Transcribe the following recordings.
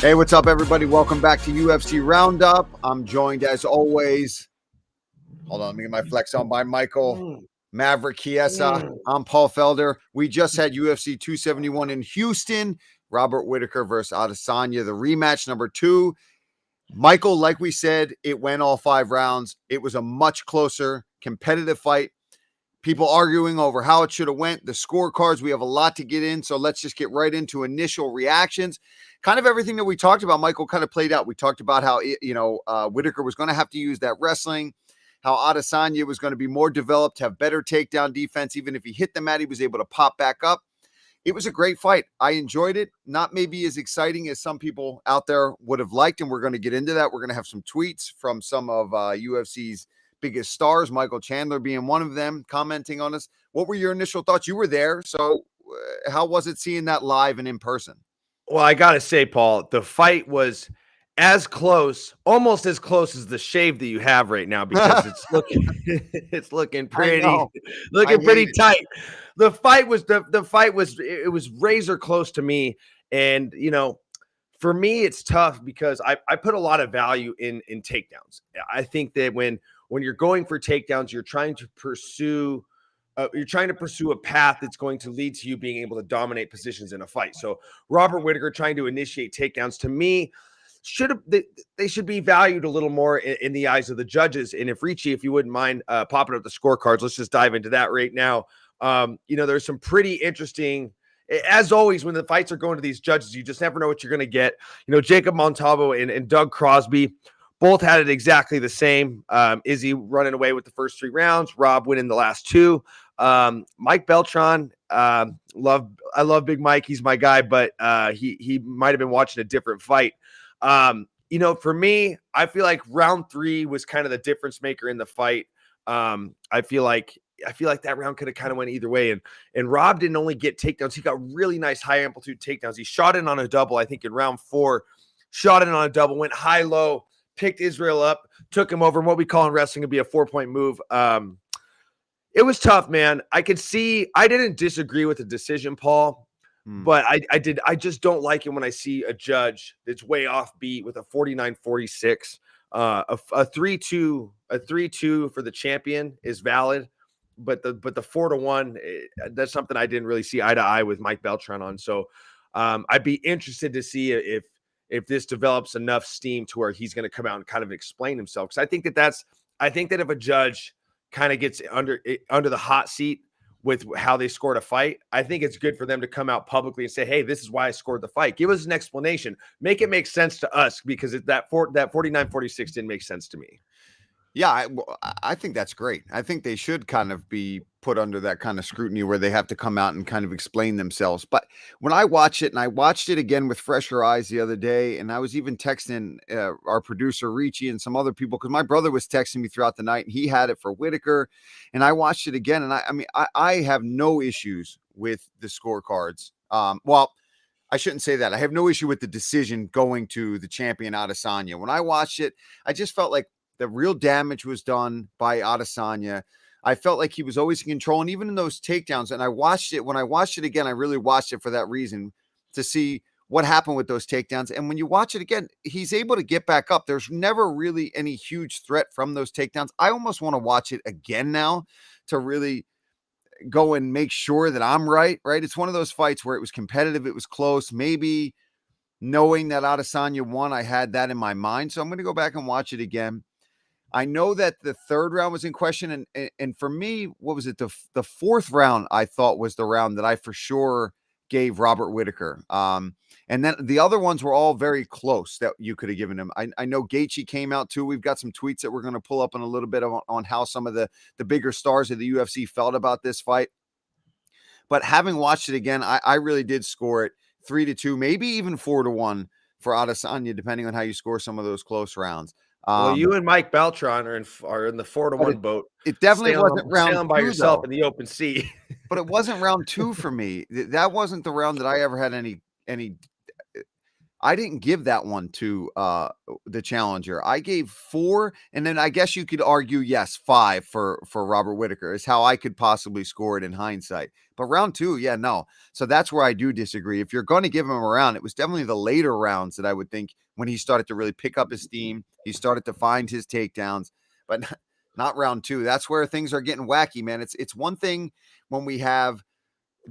Hey, what's up, everybody? Welcome back to UFC Round-Up. I'm joined, as always, hold on, let me get my flex on, by Michael Maverick Chiesa. I'm Paul Felder. We just had UFC 271 in Houston. Robert Whittaker versus Adesanya, the rematch number 2. Michael, like we said, it went all 5 rounds. It was a much closer, competitive fight. People arguing over how it should have went. The scorecards, we have a lot to get in, so let's just get right into initial reactions. Kind of everything that we talked about, Michael, kind of played out. We talked about how, Whittaker was going to have to use that wrestling, how Adesanya was going to be more developed, have better takedown defense. Even if he hit the mat, he was able to pop back up. It was a great fight. I enjoyed it. Not maybe as exciting as some people out there would have liked, and we're going to get into that. We're going to have some tweets from some of UFC's biggest stars, Michael Chandler being one of them, commenting on us. What were your initial thoughts? You were there, so how was it seeing that live and in person? Well, I got to say, Paul, the fight was as close, almost as close as the shave that you have right now, because it's looking pretty tight. The fight was it was razor close to me. And, for me, it's tough because I put a lot of value in takedowns. I think that when you're going for takedowns, you're trying to pursue a path that's going to lead to you being able to dominate positions in a fight. So Robert Whittaker trying to initiate takedowns, to me, they should be valued a little more in the eyes of the judges. And if you wouldn't mind popping up the scorecards, let's just dive into that right now. There's some pretty interesting, as always, when the fights are going to these judges, you just never know what you're going to get. Jacob Montalvo and Doug Crosby both had it exactly the same. Izzy running away with the first 3 rounds, Rob winning the last 2. Mike Beltran, I love Big Mike. He's my guy, but he might have been watching a different fight. For me, I feel like round 3 was kind of the difference maker in the fight. I feel like that round could have kind of went either way. And Rob didn't only get takedowns. He got really nice high amplitude takedowns. He shot in on a double, I think in round 4, shot in on a double, went high, low, picked Israel up, took him over in what we call in wrestling to be a 4-point move. It was tough, man. I didn't disagree with the decision, Paul, but I just don't like it when I see a judge that's way off beat with a 49-46. A 3-2 for the champion is valid, but the 4-1, that's something I didn't really see eye to eye with Mike Beltran on. So I'd be interested to see if this develops enough steam to where he's going to come out and kind of explain himself. Because I think that if a judge kind of gets under the hot seat with how they scored a fight, I think it's good for them to come out publicly and say, hey, this is why I scored the fight. Give us an explanation. Make it make sense to us, because that 49-46 didn't make sense to me. Yeah, I think that's great. I think they should kind of be put under that kind of scrutiny where they have to come out and kind of explain themselves. But when I watch it, and I watched it again with fresher eyes the other day, and I was even texting our producer Ricci and some other people, because my brother was texting me throughout the night, and he had it for Whittaker, and I watched it again, and I have no issues with the scorecards. Well, I shouldn't say that. I have no issue with the decision going to the champion Adesanya. When I watched it, I just felt like the real damage was done by Adesanya. I felt like he was always in control. And even in those takedowns, and when I watched it again, I really watched it for that reason, to see what happened with those takedowns. And when you watch it again, he's able to get back up. There's never really any huge threat from those takedowns. I almost want to watch it again now to really go and make sure that I'm right. It's one of those fights where it was competitive. It was close. Maybe knowing that Adesanya won, I had that in my mind. So I'm going to go back and watch it again. I know that the 3rd round was in question, and for me, what was it? The 4th round I thought was the round that I for sure gave Robert Whittaker. And then the other ones were all very close that you could have given him. I know Gaethje came out too. We've got some tweets that we're going to pull up in a little bit on how some of the bigger stars of the UFC felt about this fight. But having watched it again, I really did score it 3-2, maybe even 4-1 for Adesanya, depending on how you score some of those close rounds. Well, you and Mike Beltran are in the 4-1 boat. It definitely wasn't round 2 by yourself though. in the open sea. But it wasn't round 2 for me. That wasn't the round that I ever had any. I didn't give that one to the challenger. I gave 4, and then I guess you could argue, yes, 5 for Robert Whittaker is how I could possibly score it in hindsight. But round 2, yeah, no. So that's where I do disagree. If you're going to give him a round, it was definitely the later rounds that I would think when he started to really pick up his steam. He started to find his takedowns, but not round 2. That's where things are getting wacky, man. It's one thing when we have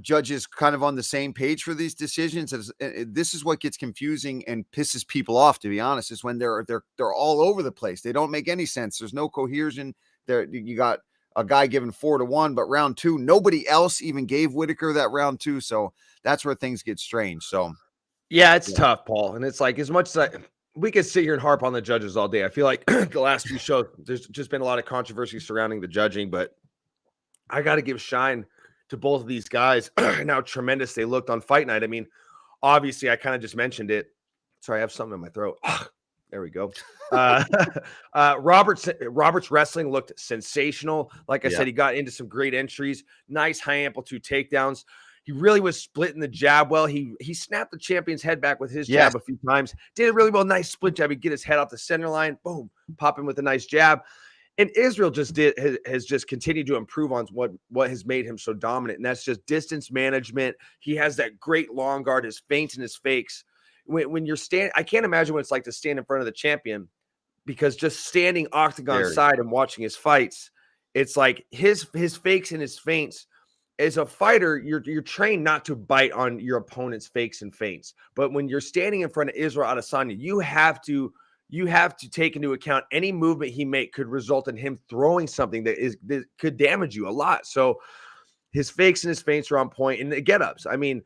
judges kind of on the same page for these decisions. This is what gets confusing and pisses people off, to be honest, is when they're all over the place. They don't make any sense. There's no cohesion there. You got a guy giving 4-1, but round 2, nobody else even gave Whittaker that round 2. So that's where things get strange. So yeah, it's tough, Paul. And it's like, as much as we could sit here and harp on the judges all day, I feel like the last few shows, there's just been a lot of controversy surrounding the judging, but I got to give shine to both of these guys and how tremendous they looked on fight night. I mean, obviously, I kind of just mentioned it. Sorry, I have something in my throat. There we go. Robert's wrestling looked sensational. Like I said, he got into some great entries, nice high amplitude takedowns. He really was splitting the jab well. He snapped the champion's head back with his jab a few times. Did it really well. Nice split jab. He'd get his head off the center line. Boom. Pop him with a nice jab. And Israel has just continued to improve on what has made him so dominant. And that's just distance management. He has that great long guard, his feints and his fakes. When you're standing, I can't imagine what it's like to stand in front of the champion, because just standing octagon side and watching his fights, it's like his fakes and his feints. As a fighter, you're trained not to bite on your opponent's fakes and feints. But when you're standing in front of Israel Adesanya, you have to take into account any movement he make could result in him throwing something that could damage you a lot. So his fakes and his feints are on point, and the get-ups. I mean,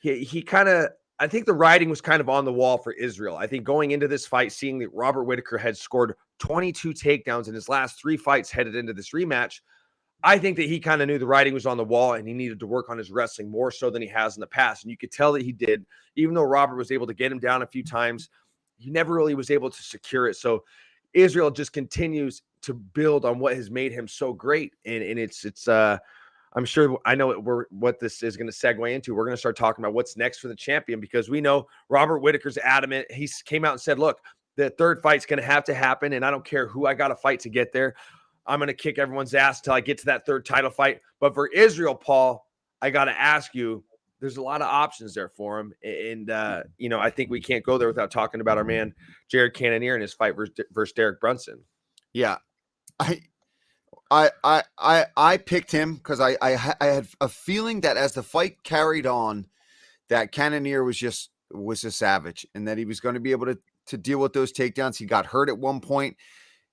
he kind of, I think the writing was kind of on the wall for Israel. I think going into this fight, seeing that Robert Whittaker had scored 22 takedowns in his last 3 fights headed into this rematch, I think that he kind of knew the writing was on the wall and he needed to work on his wrestling more so than he has in the past. And you could tell that he did, even though Robert was able to get him down a few times. He never really was able to secure it. So Israel just continues to build on what has made him so great. And it's I'm sure I know what this is going to segue into. We're going to start talking about what's next for the champion, because we know Robert Whittaker's adamant. He came out and said, look, the third fight's going to have to happen, and I don't care who I got to fight to get there. I'm going to kick everyone's ass until I get to that third title fight. But for Israel, Paul, I got to ask you, there's a lot of options there for him. And, I think we can't go there without talking about our man, Jared Cannonier, and his fight versus Derek Brunson. Yeah. I picked him because I had a feeling that as the fight carried on, that Cannonier was a savage, and that he was going to be able to deal with those takedowns. He got hurt at one point,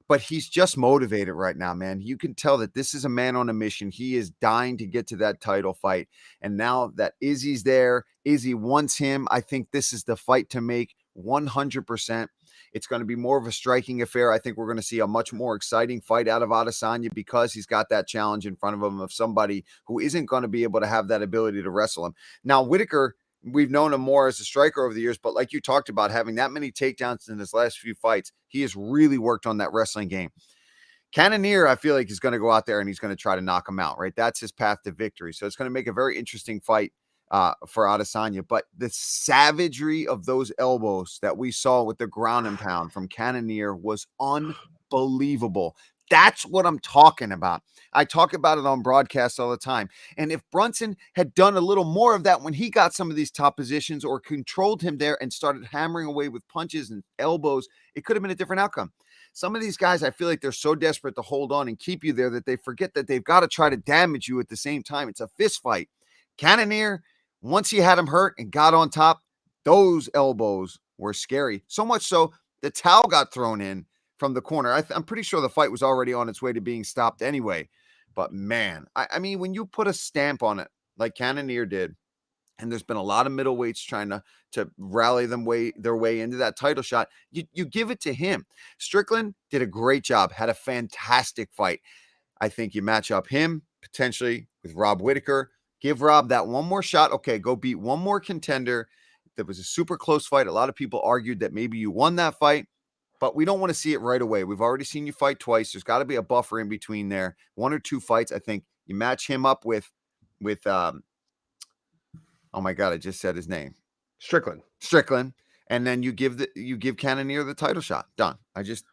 but he's just motivated right now, man. You can tell that this is a man on a mission. He is dying to get to that title fight. And now that Izzy's there, Izzy wants him. I think this is the fight to make 100%. It's going to be more of a striking affair. I think we're going to see a much more exciting fight out of Adesanya because he's got that challenge in front of him of somebody who isn't going to be able to have that ability to wrestle him. Now, Whittaker, we've known him more as a striker over the years, but like you talked about, having that many takedowns in his last few fights, he has really worked on that wrestling game. Cannonier, I feel like he's going to go out there and he's going to try to knock him out, right? That's his path to victory. So it's going to make a very interesting fight for Adesanya. But the savagery of those elbows that we saw with the ground and pound from Cannonier was unbelievable. That's what I'm talking about. I talk about it on broadcasts all the time. And if Brunson had done a little more of that when he got some of these top positions, or controlled him there and started hammering away with punches and elbows, it could have been a different outcome. Some of these guys, I feel like they're so desperate to hold on and keep you there that they forget that they've got to try to damage you at the same time. It's a fist fight. Cannonier, once he had him hurt and got on top, those elbows were scary. So much so, the towel got thrown in from the corner. I'm pretty sure the fight was already on its way to being stopped anyway. But man, I mean, when you put a stamp on it like Cannonier did, and there's been a lot of middleweights trying to rally their way into that title shot, you give it to him. Strickland did a great job, had a fantastic fight. I think you match up him potentially with Rob Whittaker. Give Rob that one more shot. Okay, go beat one more contender. That was a super close fight. A lot of people argued that maybe you won that fight, but we don't want to see it right away. We've already seen you fight twice. There's got to be a buffer in between there. 1 or 2 fights. I think you match him up with oh my God, I just said his name. Strickland. and then you give Cannonier the title shot. Done. Just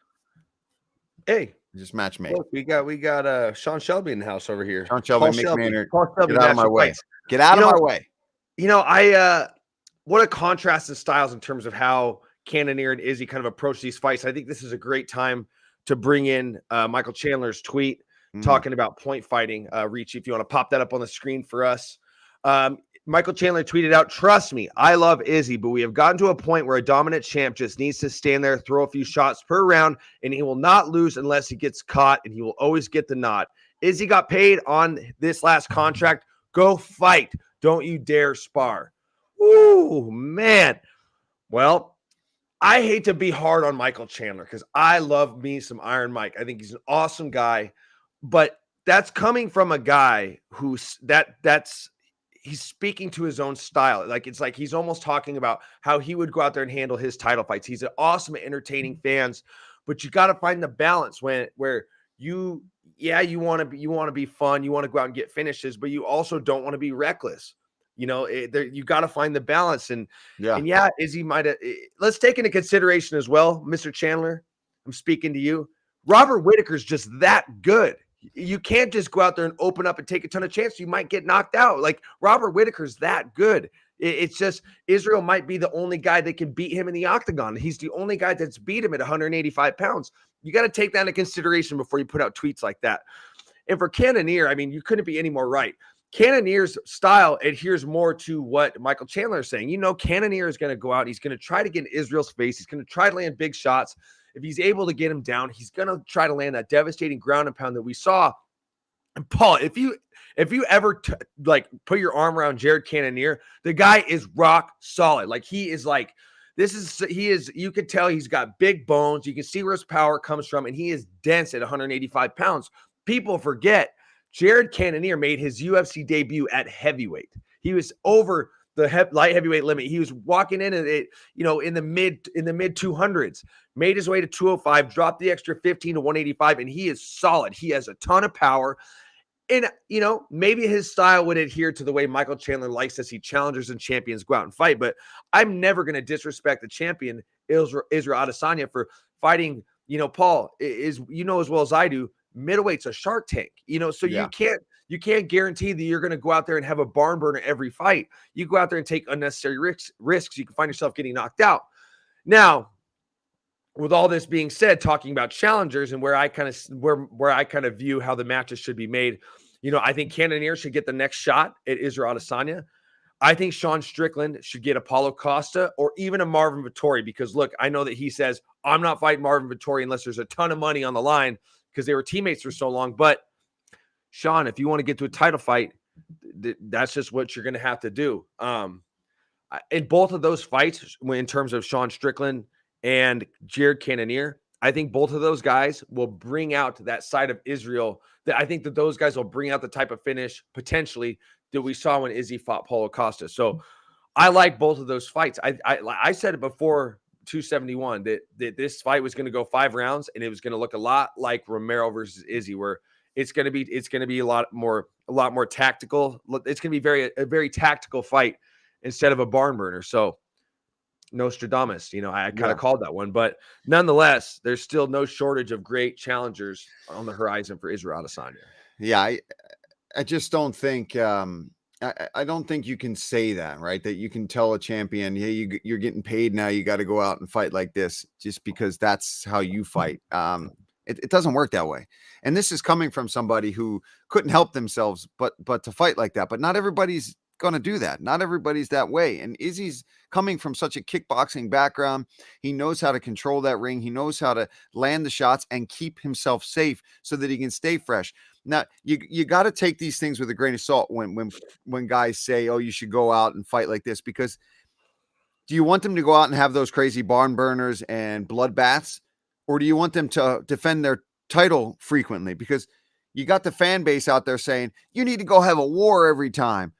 match made. Look, we got Sean Shelby in the house over here. Sean Shelby, Mick Maynard. Get out of my way. Get out of my way. What a contrast in styles in terms of how Cannonier and Izzy kind of approach these fights. I think this is a great time to bring in Michael Chandler's tweet talking about point fighting. Reach, if you want to pop that up on the screen for us. Michael Chandler tweeted out, "Trust me, I love Izzy, but we have gotten to a point where a dominant champ just needs to stand there, throw a few shots per round, and he will not lose unless he gets caught, and he will always get the nod. Izzy got paid on this last contract. Go fight. Don't you dare spar." Ooh, man. Well, I hate to be hard on Michael Chandler because I love me some Iron Mike. I think he's an awesome guy, but that's coming from a guy who's he's speaking to his own style. Like, it's like he's almost talking about how he would go out there and handle his title fights. He's an awesome at entertaining fans, but you got to find the balance where you want to be fun, you want to go out and get finishes, but you also don't want to be reckless. You got to find the balance. And Izzy might have. Let's take into consideration as well, Mr. Chandler. I'm speaking to you. Robert Whittaker's just that good. You can't just go out there and open up and take a ton of chances. You might get knocked out. Like, Robert Whittaker's that good. It's just Israel might be the only guy that can beat him in the octagon. He's the only guy that's beat him at 185 pounds. You got to take that into consideration before you put out tweets like that. And for Cannonier, I mean, you couldn't be any more right. Cannonier's style adheres more to what Michael Chandler is saying. Cannonier is going to go out. He's going to try to get in Israel's face. He's going to try to land big shots. If he's able to get him down, he's going to try to land that devastating ground and pound that we saw. And Paul, if you ever put your arm around Jared Cannonier, the guy is rock solid. Like, he is like, you could tell he's got big bones. You can see where his power comes from, and he is dense at 185 pounds. People forget Jared Cannonier made his UFC debut at heavyweight. He was over the light heavyweight limit. He was walking in at it, in the mid 200s, made his way to 205, dropped the extra 15 to 185, and he is solid. He has a ton of power. And, maybe his style would adhere to the way Michael Chandler likes to see challengers and champions go out and fight. But I'm never going to disrespect the champion, Israel Adesanya, for fighting. Paul, is as well as I do, middleweight's a Shark Tank. So you can't guarantee that you're going to go out there and have a barn burner every fight. You go out there and take unnecessary risks. You can find yourself getting knocked out. Now, with all this being said, talking about challengers and where I kind of view how the matches should be made, I think Cannonier should get the next shot at Israel Adesanya. I think Sean Strickland should get Apollo Costa or even a Marvin Vettori, because look, I know that he says, I'm not fighting Marvin Vettori unless there's a ton of money on the line because they were teammates for so long. But Sean, if you want to get to a title fight, that's just what you're going to have to do. In both of those fights, in terms of Sean Strickland and Jared Cannonier, I think both of those guys will bring out that side of Israel. That I think that those guys will bring out the type of finish potentially that we saw when Izzy fought Paulo Costa. So I like both of those fights. I said it before 271 that this fight was going to go 5 rounds, and it was going to look a lot like Romero versus Izzy, where it's going to be a lot more tactical. It's going to be a very tactical fight instead of a barn burner. So Nostradamus, I kind of called that one, but nonetheless, there's still no shortage of great challengers on the horizon for Israel Adesanya. Yeah, I just don't think I don't think you can say that, right? That you can tell a champion, hey, you're getting paid now, you got to go out and fight like this just because that's how you fight. It doesn't work that way. And this is coming from somebody who couldn't help themselves but to fight like that. But not everybody's going to do that. Not everybody's that way. And Izzy's coming from such a kickboxing background. He knows how to control that ring. He knows how to land the shots and keep himself safe so that he can stay fresh. Now, you got to take these things with a grain of salt when guys say, oh, you should go out and fight like this, because do you want them to go out and have those crazy barn burners and bloodbaths, or do you want them to defend their title frequently? Because you got the fan base out there saying, you need to go have a war every time.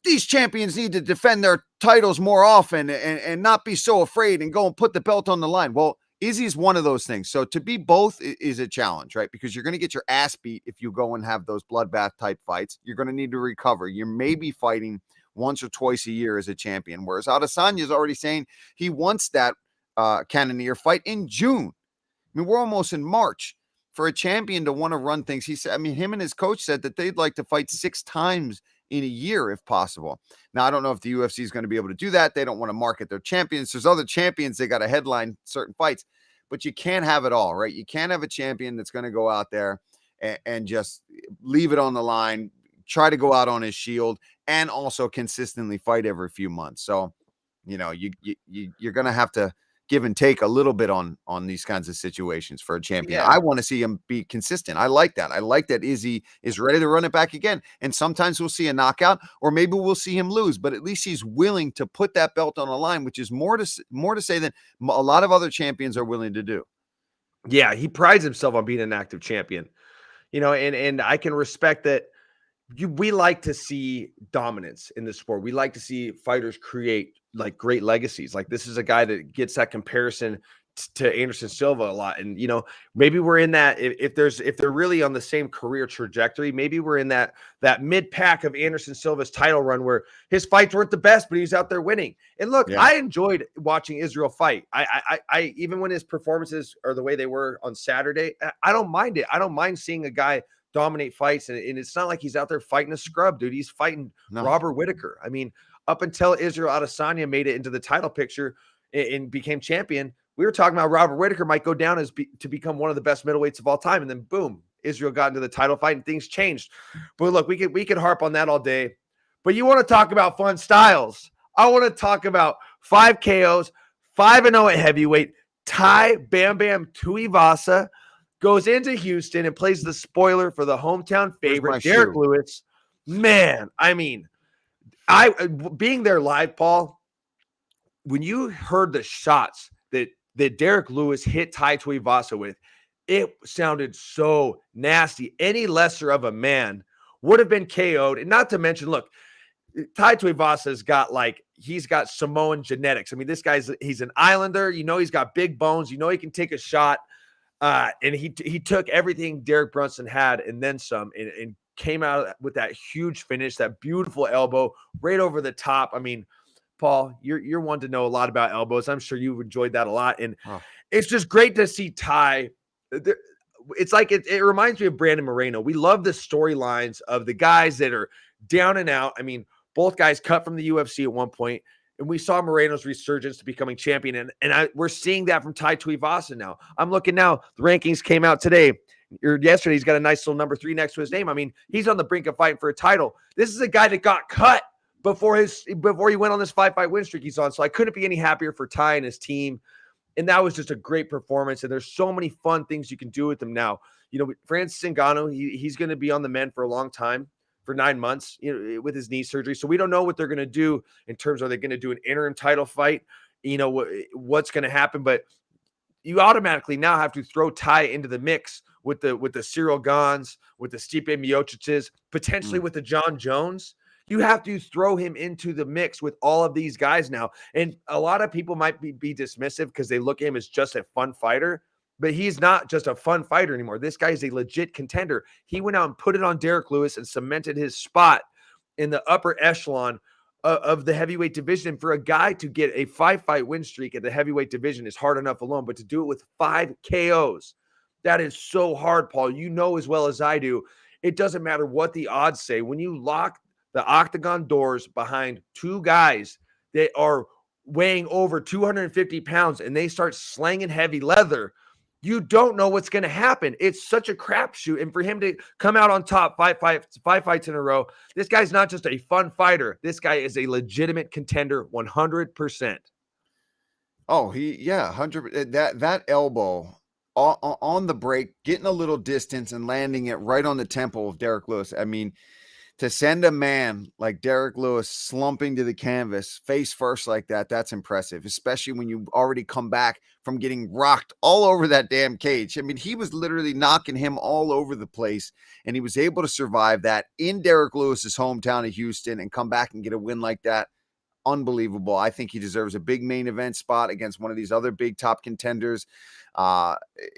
These champions need to defend their titles more often and not be so afraid and go and put the belt on the line. Well, Izzy's one of those things. So to be both is a challenge, right? Because you're going to get your ass beat if you go and have those bloodbath type fights. You're going to need to recover. You're maybe fighting once or twice a year as a champion. Whereas Adesanya is already saying he wants that Cannonier fight in June. I mean, we're almost in March. For a champion to want to run things, he said, I mean, him and his coach said that they'd like to fight 6 times in a year if possible. Now, I don't know if the UFC is going to be able to do that. They don't want to market their champions. There's other champions. They got to headline certain fights, but you can't have it all, right? You can't have a champion that's going to go out there and just leave it on the line, try to go out on his shield, and also consistently fight every few months. So, you know, you're going to have to give and take a little bit on these kinds of situations for a champion. Yeah. I want to see him be consistent. I like that. I like that Izzy is ready to run it back again. And sometimes we'll see a knockout, or maybe we'll see him lose, but at least he's willing to put that belt on the line, which is more to say than a lot of other champions are willing to do. Yeah, he prides himself on being an active champion. You know, and I can respect that. We like to see dominance in the sport. We like to see fighters create like great legacies. Like this is a guy that gets that comparison to Anderson Silva a lot. And, you know, maybe we're in that, if they're really on the same career trajectory, maybe we're in that mid pack of Anderson Silva's title run where his fights weren't the best, but he was out there winning. And look, I enjoyed watching Israel fight. I even when his performances are the way they were on Saturday, I don't mind it. I don't mind seeing a guy dominate fights. And it's not like he's out there fighting a scrub, dude. He's fighting Robert Whittaker. I mean, up until Israel Adesanya made it into the title picture and became champion, we were talking about Robert Whittaker might go down to become one of the best middleweights of all time. And then boom, Israel got into the title fight and things changed. But look, we could harp on that all day. But you want to talk about fun styles. I want to talk about 5 KOs, 5-0 at heavyweight. Tai Bam Bam Tuivasa goes into Houston and plays the spoiler for the hometown favorite, Derek Lewis. Man, I mean, being there live, Paul, when you heard the shots that Derek Lewis hit Tai Tuivasa with, it sounded so nasty. Any lesser of a man would have been KO'd. And not to mention, look, Tai Tuivasa's he's got Samoan genetics. I mean, he's an Islander. You know, he's got big bones. You know, he can take a shot. And he took everything Derek Brunson had and then some and came out with that huge finish, that beautiful elbow right over the top. I mean, Paul, you're one to know a lot about elbows. I'm sure you've enjoyed that a lot. And it's just great to see Tai. It's like it reminds me of Brandon Moreno. We love the storylines of the guys that are down and out. I mean, both guys cut from the UFC at one point. And we saw Moreno's resurgence to becoming champion. And we're seeing that from Tai Tuivasa now. I'm looking now. The rankings came out today or yesterday. He's got a nice little number 3 next to his name. I mean, he's on the brink of fighting for a title. This is a guy that got cut before he went on this 5-fight win streak he's on. So I couldn't be any happier for Tai and his team. And that was just a great performance. And there's so many fun things you can do with him now. You know, Francis Ngannou, he's going to be on the mend for a long time. For 9 months, you know, with his knee surgery. So we don't know what they're going to do in terms of, are they going to do an interim title fight? You know, what's going to happen, but you automatically now have to throw Tai into the mix with the Cyril Gans, with the Stipe Miocic's, potentially with the John Jones. You have to throw him into the mix with all of these guys now. And a lot of people might be dismissive because they look at him as just a fun fighter. But he's not just a fun fighter anymore. This guy is a legit contender. He went out and put it on Derek Lewis and cemented his spot in the upper echelon of the heavyweight division. And for a guy to get a 5-fight win streak at the heavyweight division is hard enough alone, but to do it with 5 KOs, that is so hard, Paul. You know as well as I do, it doesn't matter what the odds say. When you lock the octagon doors behind 2 guys that are weighing over 250 pounds and they start slanging heavy leather, you don't know what's going to happen. It's such a crapshoot. And for him to come out on top 5 fights in a row, this guy's not just a fun fighter. This guy is a legitimate contender 100%. Oh, 100%. That elbow on the break, getting a little distance and landing it right on the temple of Derek Lewis. I mean, to send a man like Derek Lewis slumping to the canvas face first like that, that's impressive, especially when you already come back from getting rocked all over that damn cage. I mean, he was literally knocking him all over the place, and he was able to survive that in Derek Lewis's hometown of Houston and come back and get a win like that. Unbelievable. I think he deserves a big main event spot against one of these other big top contenders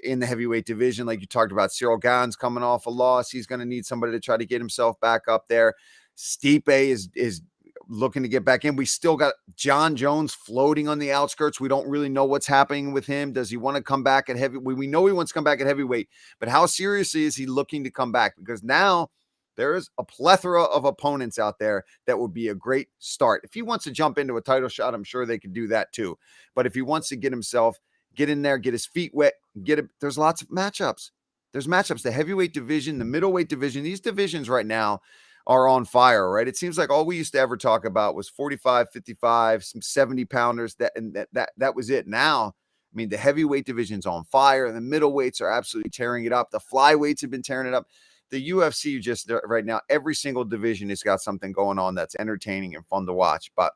in the heavyweight division. Like you talked about, Cyril Gans coming off a loss. He's going to need somebody to try to get himself back up there. Stipe is looking to get back in. We still got John Jones floating on the outskirts. We don't really know what's happening with him. Does he want to come back at heavyweight? We know he wants to come back at heavyweight, but how seriously is he looking to come back? Because now there is a plethora of opponents out there that would be a great start. If he wants to jump into a title shot, I'm sure they could do that too. But if he wants to get in there, get his feet wet, there's lots of matchups. There's matchups. The heavyweight division, the middleweight division, these divisions right now are on fire, right? It seems like all we used to ever talk about was 45, 55, some 70 pounders. That was it. Now, I mean, the heavyweight division's on fire. The middleweights are absolutely tearing it up. The flyweights have been tearing it up. The UFC just right now, every single division has got something going on that's entertaining and fun to watch. But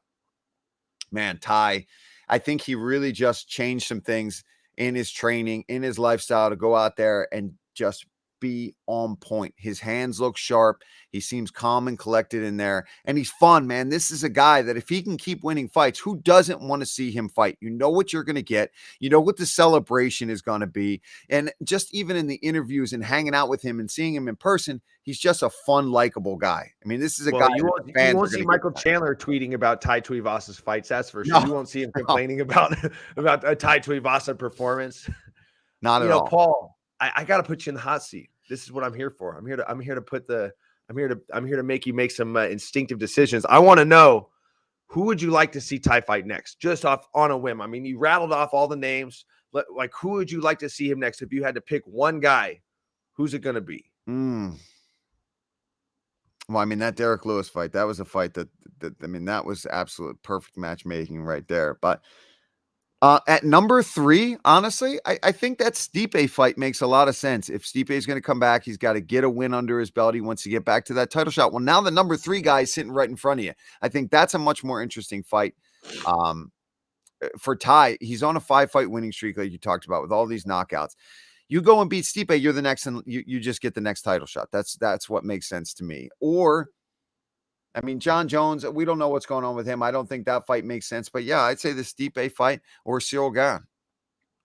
man, Ty, I think he really just changed some things in his training, in his lifestyle to go out there and just be on point. His hands look sharp. He seems calm and collected in there, and he's fun, man. This is a guy that if he can keep winning fights, who doesn't want to see him fight? You know what you're going to get. You know what the celebration is going to be. And just even in the interviews and hanging out with him and seeing him in person, he's just a fun, likable guy. I mean, this is a guy you won't see Michael Chandler tweeting about Tai Tuivasa's fights. That's for sure. No. You won't see him complaining about a Tai Tuivasa performance. Not at all. Paul, I got to put you in the hot seat. This is what I'm here for. I'm here to make you make some instinctive decisions. I want to know, who would you like to see Tai fight next? Just on a whim. I mean, you rattled off all the names. Like, who would you like to see him next? If you had to pick one guy, who's it going to be? Well, I mean, that Derek Lewis fight, that was a fight that was absolute perfect matchmaking right there. But at number 3, honestly, I think that Stipe fight makes a lot of sense. If Stipe is going to come back, he's got to get a win under his belt. He wants to get back to that title shot. Well, now the number 3 guy is sitting right in front of you. I think that's a much more interesting fight. For Tai, he's on a 5-fight winning streak, like you talked about, with all these knockouts. You go and beat Stipe, you're the next, and you just get the next title shot. That's what makes sense to me. Or, I mean, John Jones, we don't know what's going on with him. I don't think that fight makes sense. But yeah, I'd say the Stipe fight or Ciryl Gane.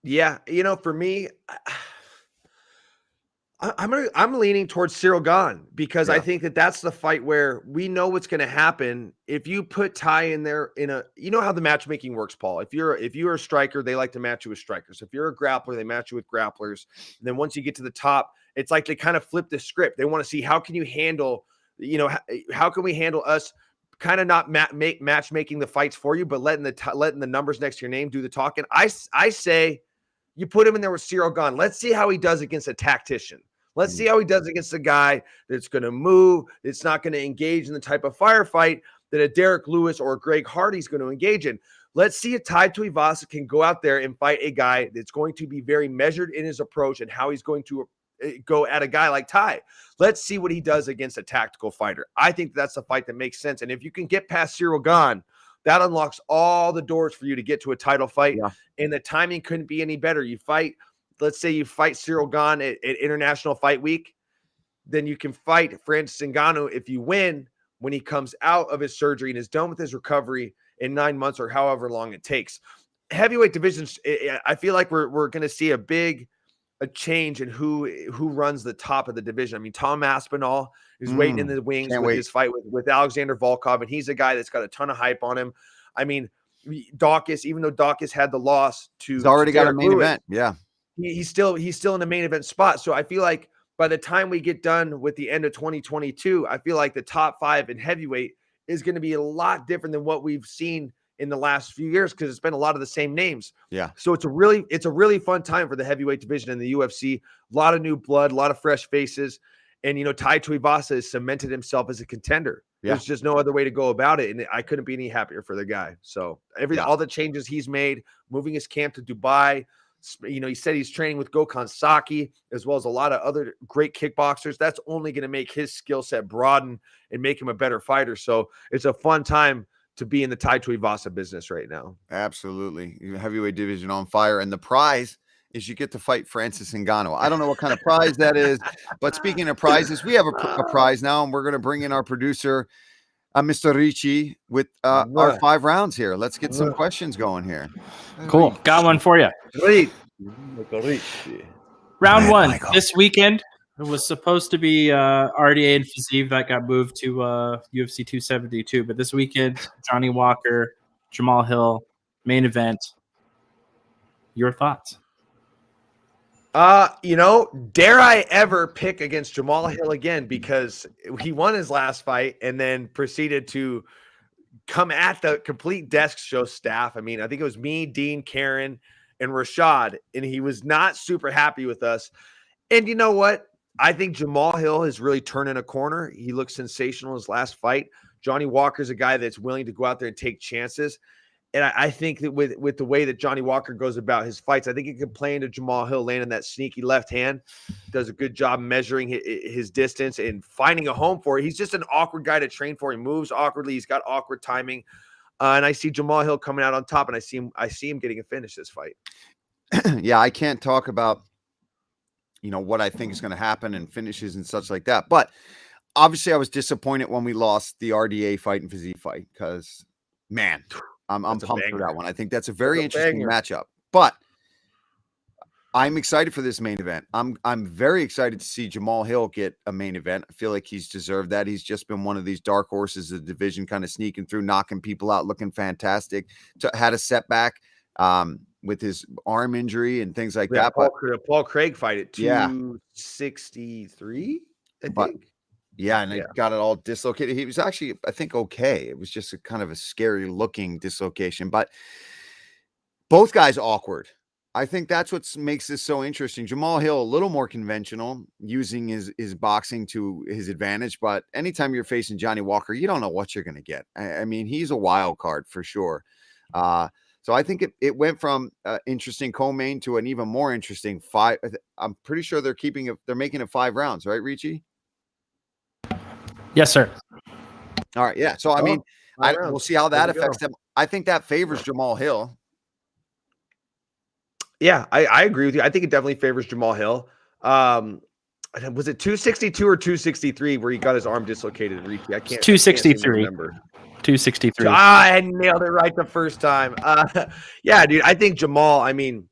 Yeah, for me, I'm leaning towards Ciryl Gane because I think that's the fight where we know what's going to happen. If you put Tai in there you know how the matchmaking works, Paul. If you're a striker, they like to match you with strikers. If you're a grappler, they match you with grapplers. And then once you get to the top, it's like they kind of flip the script. They want to see, how can you handle, how can we handle us kind of not matchmaking the fights for you, but letting the numbers next to your name do the talking. I say you put him in there with Ciryl Gane. Let's see how he does against a tactician. Let's see how he does against a guy that's going to move. It's not going to engage in the type of firefight that a Derek Lewis or a Greg Hardy's going to engage in. Let's see if Tai Tuivasa can go out there and fight a guy that's going to be very measured in his approach and how he's going to go at a guy like Tai. Let's see what he does against a tactical fighter. I think that's a fight that makes sense. And if you can get past Ciryl Gane, that unlocks all the doors for you to get to a title fight. Yeah. And the timing couldn't be any better. Let's say you fight Ciryl Gane at International Fight Week, then you can fight Francis Ngannou if you win when he comes out of his surgery and is done with his recovery in 9 months or however long it takes. Heavyweight divisions, I feel like we're going to see a change in who runs the top of the division. I mean, Tom Aspinall is waiting in the wings with his fight with Alexander Volkov, and he's a guy that's got a ton of hype on him. I mean, Dawkins, even though Dawkins had the loss he's already got a main event. Yeah. He's still in the main event spot. So I feel like by the time we get done with the end of 2022, I feel like the top 5 in heavyweight is going to be a lot different than what we've seen in the last few years, because it's been a lot of the same names. Yeah. So it's a really fun time for the heavyweight division in the UFC. A lot of new blood, a lot of fresh faces. And, Tai Tuivasa has cemented himself as a contender. Yeah. There's just no other way to go about it. And I couldn't be any happier for the guy. So all the changes he's made, moving his camp to Dubai, he said he's training with Gokhan Saki, as well as a lot of other great kickboxers. That's only going to make his skill set broaden and make him a better fighter. So it's a fun time to be in the Tai Tuivasa business right now. Absolutely. Heavyweight division on fire. And the prize is you get to fight Francis Ngannou. I don't know what kind of prize that is, but speaking of prizes, we have a prize now, and we're going to bring in our producer, Mr. Ricci, with our 5 rounds here. Let's get some questions going here. Cool. Got one for you. Round 1 this weekend. It was supposed to be RDA and Fazeev that got moved to UFC 272, but this weekend, Johnny Walker, Jamal Hill, main event. Your thoughts? Dare I ever pick against Jamal Hill again, because he won his last fight and then proceeded to come at the complete desk show staff. I mean, I think it was me, Dean, Karen, and Rashad, and he was not super happy with us. And you know what? I think Jamal Hill has really turned in a corner. He looked sensational in his last fight. Johnny Walker's a guy that's willing to go out there and take chances. And I think that with the way that Johnny Walker goes about his fights, I think he can play into Jamal Hill landing that sneaky left hand. Does a good job measuring his distance and finding a home for it. He's just an awkward guy to train for. He moves awkwardly. He's got awkward timing. And I see Jamal Hill coming out on top, and I see him getting a finish this fight. Yeah, I can't talk about, what I think is going to happen and finishes and such like that. But obviously I was disappointed when we lost the RDA fight and Fazeev fight because, man, I'm pumped for that one. I think that's a very interesting matchup. But I'm excited for this main event. I'm very excited to see Jamal Hill get a main event. I feel like he's deserved that. He's just been one of these dark horses of the division, kind of sneaking through, knocking people out, looking fantastic. Had a setback with his arm injury and things like that. Paul Craig fight at 263, I think. Yeah, and it got it all dislocated. He was actually, I think, okay. It was just a kind of a scary looking dislocation, but both guys awkward. I think that's what makes this so interesting. Jamal Hill, a little more conventional, using his boxing to his advantage, but anytime you're facing Johnny Walker, you don't know what you're going to get. I mean, he's a wild card for sure. So I think it went from interesting co-main to an even more interesting five. I'm pretty sure they're making it 5 rounds, right, Richie? Yes, sir. All right. Yeah. So, I mean, we'll see how that affects them. I think that favors Jamal Hill. Yeah, I agree with you. I think it definitely favors Jamal Hill. Was it 262 or 263 where he got his arm dislocated, Richie? I can't. 263. 263. I had nailed it right the first time. Yeah, dude. I think Jamal, I mean,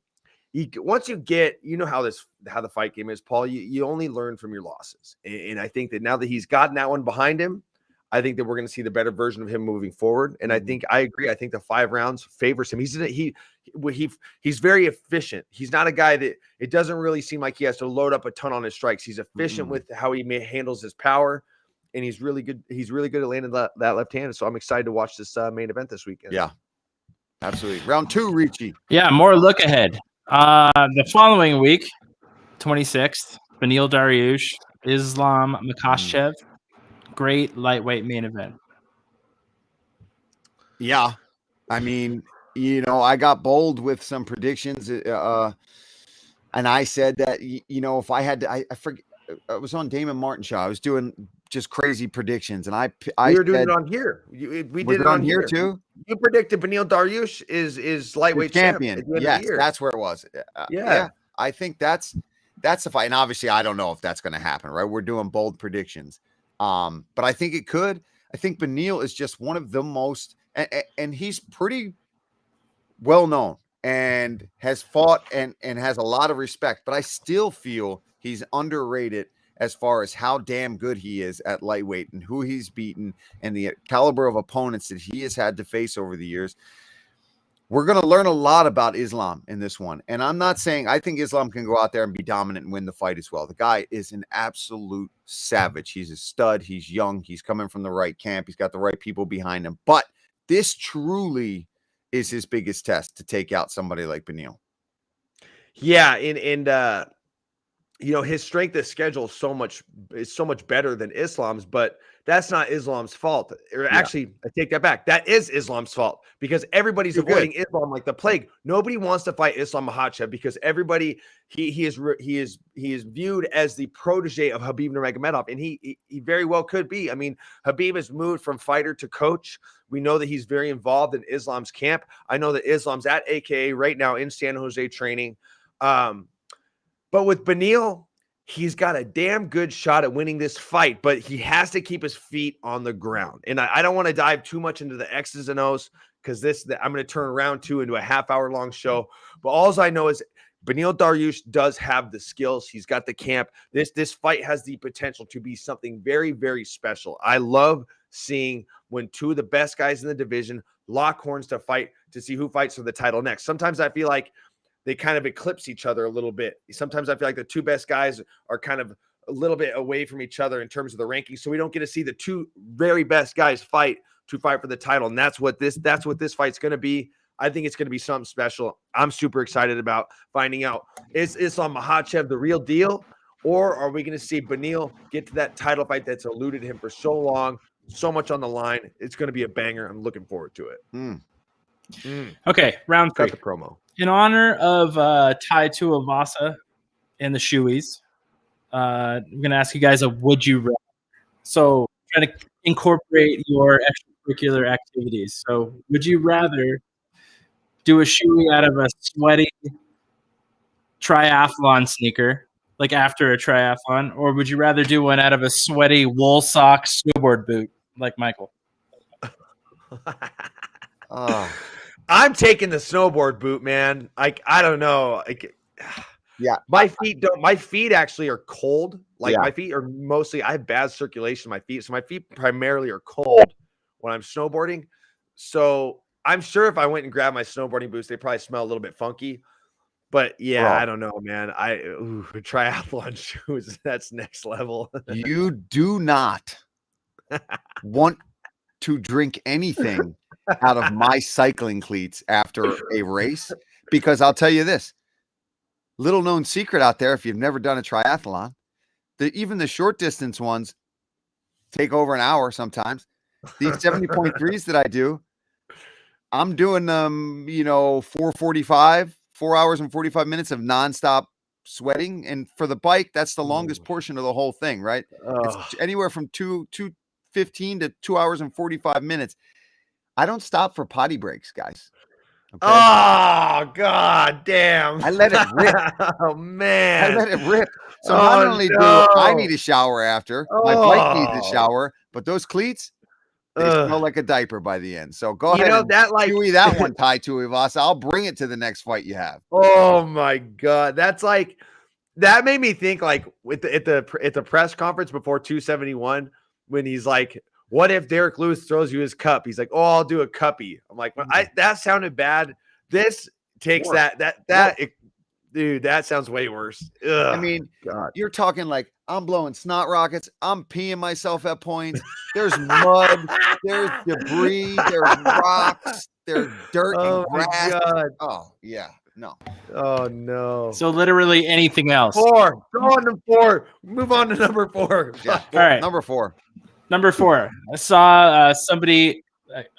once you get, how the fight game is, Paul, you only learn from your losses. And I think that now that he's gotten that one behind him, I think that we're going to see the better version of him moving forward. And I agree. I think the 5 rounds favors him. He's very efficient. He's not a guy that it doesn't really seem like he has to load up a ton on his strikes. He's efficient with how he handles his power. And he's really good. He's really good at landing that left hand. So I'm excited to watch this main event this weekend. Yeah, absolutely. Round 2, Richie. Yeah, more look ahead. The following week, 26th, Hill and Dariush, Islam Makhachev. Great lightweight main event. Yeah. I mean, I got bold with some predictions. And I said that, if I had to, I forget, I was on Damon Martin show. I was doing just crazy predictions. And we were doing it on here. We did it on here too. You predicted Hill and Dariush is lightweight champion. Yes, that's where it was. Yeah. I think that's the fight. And obviously I don't know if that's going to happen, right? We're doing bold predictions. But I think it could. I think Beneil is just one of the most, and he's pretty well known and has fought and has a lot of respect, but I still feel he's underrated as far as how damn good he is at lightweight and who he's beaten and the caliber of opponents that he has had to face over the years. We're going to learn a lot about Islam in this one. And I'm not saying I think Islam can go out there and be dominant and win the fight as well. The guy is an absolute savage. He's a stud. He's young. He's coming from the right camp. He's got the right people behind him. But this truly is his biggest test to take out somebody like Beneil. Yeah. And his strength of schedule is so much better than Islam's, but that's not Islam's fault. Or actually, I take that back. That is Islam's fault because everybody's avoiding Islam like the plague. Nobody wants to fight Islam Makhachev because everybody he is viewed as the protege of Khabib Nurmagomedov, and he very well could be. I mean, Khabib has moved from fighter to coach. We know that he's very involved in Islam's camp. I know that Islam's at AKA right now in San Jose training. But with Beneil, he's got a damn good shot at winning this fight, but he has to keep his feet on the ground. And I don't want to dive too much into the X's and O's because I'm going to turn round 2 into a half-hour long show. But all I know is Beneil Dariush does have the skills. He's got the camp. This fight has the potential to be something very, very special. I love seeing when two of the best guys in the division lock horns to fight to see who fights for the title next. Sometimes I feel like they kind of eclipse each other a little bit. Sometimes I feel like the two best guys are kind of a little bit away from each other in terms of the rankings. So we don't get to see the two very best guys fight for the title. And that's what this fight's going to be. I think it's going to be something special. I'm super excited about finding out. Is Islam Makhachev the real deal? Or are we going to see Beneil get to that title fight that's eluded him for so long, so much on the line? It's going to be a banger. I'm looking forward to it. Okay, round 3. Got the promo. In honor of Tai Tuivasa and the Shoeys, I'm going to ask you guys a would you rather. So trying to incorporate your extracurricular activities. So would you rather do a shoey out of a sweaty triathlon sneaker, like after a triathlon, or would you rather do one out of a sweaty wool sock snowboard boot, like Michael? I'm taking the snowboard boot, man. I don't know. Yeah, my feet actually are cold. My feet are mostly, I have bad circulation in my feet. So my feet primarily are cold when I'm snowboarding. So I'm sure if I went and grabbed my snowboarding boots, they probably smell a little bit funky. But yeah, I don't know, man. Triathlon shoes, that's next level. You do not want to drink anything out of my cycling cleats after a race, because I'll tell you this, little known secret out there, if you've never done a triathlon, even the short distance ones take over an hour sometimes. These 70.3s that I do, I'm doing them, 4:45, 4 hours and 45 minutes of nonstop sweating. And for the bike, that's the longest portion of the whole thing, right? It's anywhere from 2:15 to 2 hours and 45 minutes. I don't stop for potty breaks, guys. Okay? Oh, God damn. I let it rip. Oh, man. I let it rip. So not only do I need a shower after, my bike needs a shower, but those cleats, they smell like a diaper by the end. So go ahead and chewy that one, Tai Tuivasa. I'll bring it to the next fight you have. Oh, my God. That's like, that made me think like at the press conference before 271, when he's like, what if Derek Lewis throws you his cup? He's like, oh, I'll do a cuppy. I'm like, that sounded bad. This takes dude, that sounds way worse. Ugh, I mean, God. You're talking like I'm blowing snot rockets. I'm peeing myself at points. There's mud. There's debris. There's rocks. There's dirt and grass. God. Oh, yeah. No. Oh, no. So literally anything else. 4. Go on to 4. Move on to number 4. Yeah. All right. Number 4. Number 4. I saw somebody,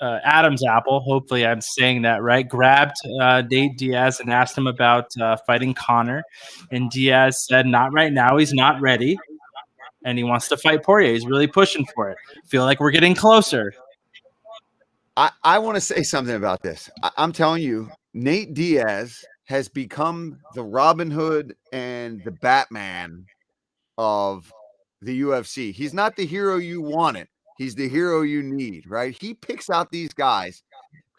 Adam's Apple, hopefully I'm saying that right, grabbed Nate Diaz and asked him about fighting Connor. And Diaz said, not right now. He's not ready. And he wants to fight Poirier. He's really pushing for it. Feel like we're getting closer. I want to say something about this. I'm telling you, Nate Diaz has become the Robin Hood and the Batman of the UFC. He's not the hero you wanted. He's the hero you need, right? He picks out these guys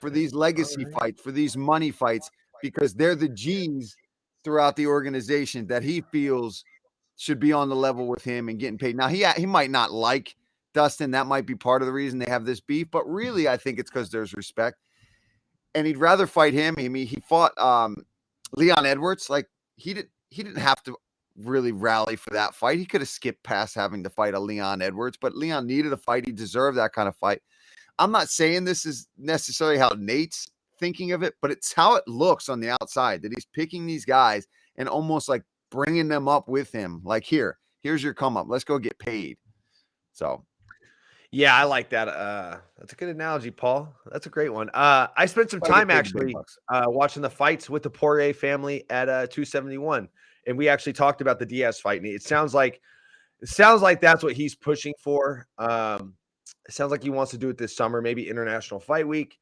for these legacy fights, for these money fights, because they're the G's throughout the organization that he feels should be on the level with him and getting paid. Now, he might not like Dustin. That might be part of the reason they have this beef, but really I think it's because there's respect. And he'd rather fight him. I mean, he fought Leon Edwards. Like he didn't have to really rally for that fight. He could have skipped past having to fight a Leon Edwards, but Leon needed a fight. He deserved that kind of fight. I'm not saying this is necessarily how Nate's thinking of it, but it's how it looks on the outside, that he's picking these guys and almost like bringing them up with him. Like, here's your come up. Let's go get paid. So yeah, I like that. That's a good analogy, Paul. That's a great one. I spent some time actually watching the fights with the Poirier family at 271. And we actually talked about the Diaz fight. And it sounds like that's what he's pushing for. It sounds like he wants to do it this summer, maybe International Fight Week.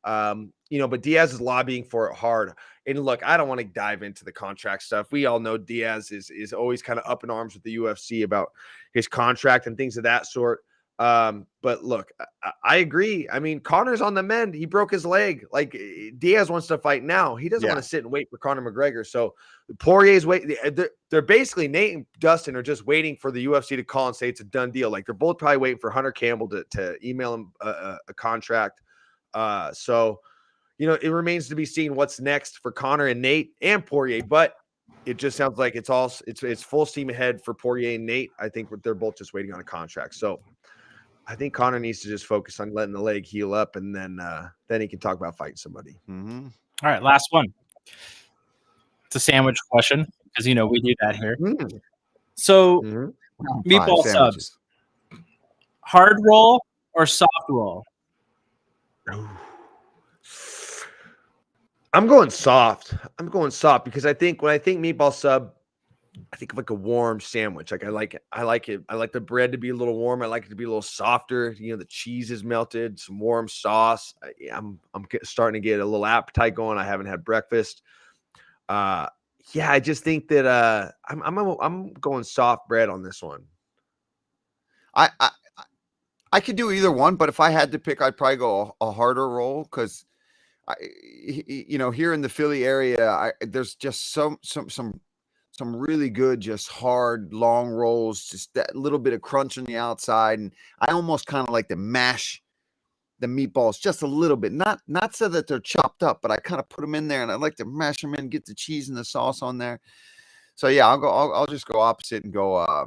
But Diaz is lobbying for it hard. And look, I don't want to dive into the contract stuff. We all know Diaz is always kind of up in arms with the UFC about his contract and things of that sort. But look, I agree. I mean, Conor's on the mend. He broke his leg. Like Diaz wants to fight now. He doesn't want to sit and wait for Conor McGregor. So Poirier's waiting. They're basically Nate and Dustin are just waiting for the UFC to call and say it's a done deal. Like they're both probably waiting for Hunter Campbell to email him a contract. So it remains to be seen what's next for Conor and Nate and Poirier. But it just sounds like it's full steam ahead for Poirier and Nate. I think they're both just waiting on a contract. So I think Conor needs to just focus on letting the leg heal up, and then he can talk about fighting somebody. Mm-hmm. All right, last one. It's a sandwich question because we do that here. Mm. So, meatball subs, hard roll or soft roll? I'm going soft. Because I think when I think meatball sub, I think of like a warm sandwich. Like I like it. I like the bread to be a little warm. I like it to be a little softer. The cheese is melted, some warm sauce. I'm starting to get a little appetite going. I haven't had breakfast. I just think that I'm going soft bread on this one. I could do either one, but if I had to pick, I'd probably go a harder roll because here in the Philly area, there's just some really good, just hard, long rolls, just that little bit of crunch on the outside. And I almost kind of like to mash the meatballs just a little bit, not so that they're chopped up, but I kind of put them in there and I like to mash them in, get the cheese and the sauce on there. So yeah, I'll just go opposite and go, a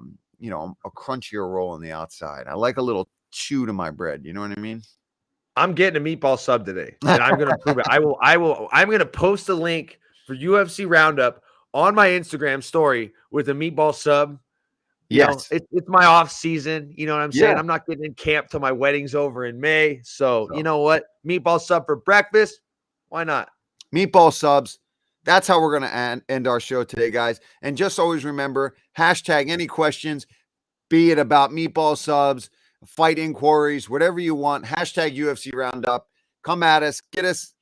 crunchier roll on the outside. I like a little chew to my bread. You know what I mean? I'm getting a meatball sub today and I'm going to prove it. I'm going to post a link for UFC Round-Up on my Instagram story with a meatball sub. It's my off season. You know what I'm saying? I'm not getting in camp till my wedding's over in May. So you know what? Meatball sub for breakfast. Why not? Meatball subs. That's how we're going to end our show today, guys. And just always remember, hashtag any questions, be it about meatball subs, fight inquiries, whatever you want. Hashtag UFC Roundup. Come at us.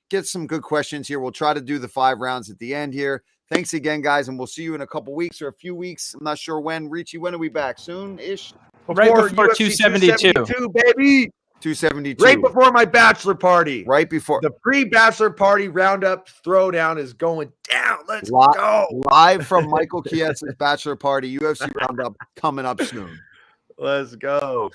Get some good questions here. We'll try to do the 5 rounds at the end here. Thanks again, guys, and we'll see you in a couple weeks or a few weeks. I'm not sure when. Richie, when are we back? Soon-ish? Right before 272. Baby. 272. Right before my bachelor party. Right before. The pre-bachelor party Roundup throwdown is going down. Let's go. Live from Michael Chiesa's bachelor party, UFC Roundup coming up soon. Let's go.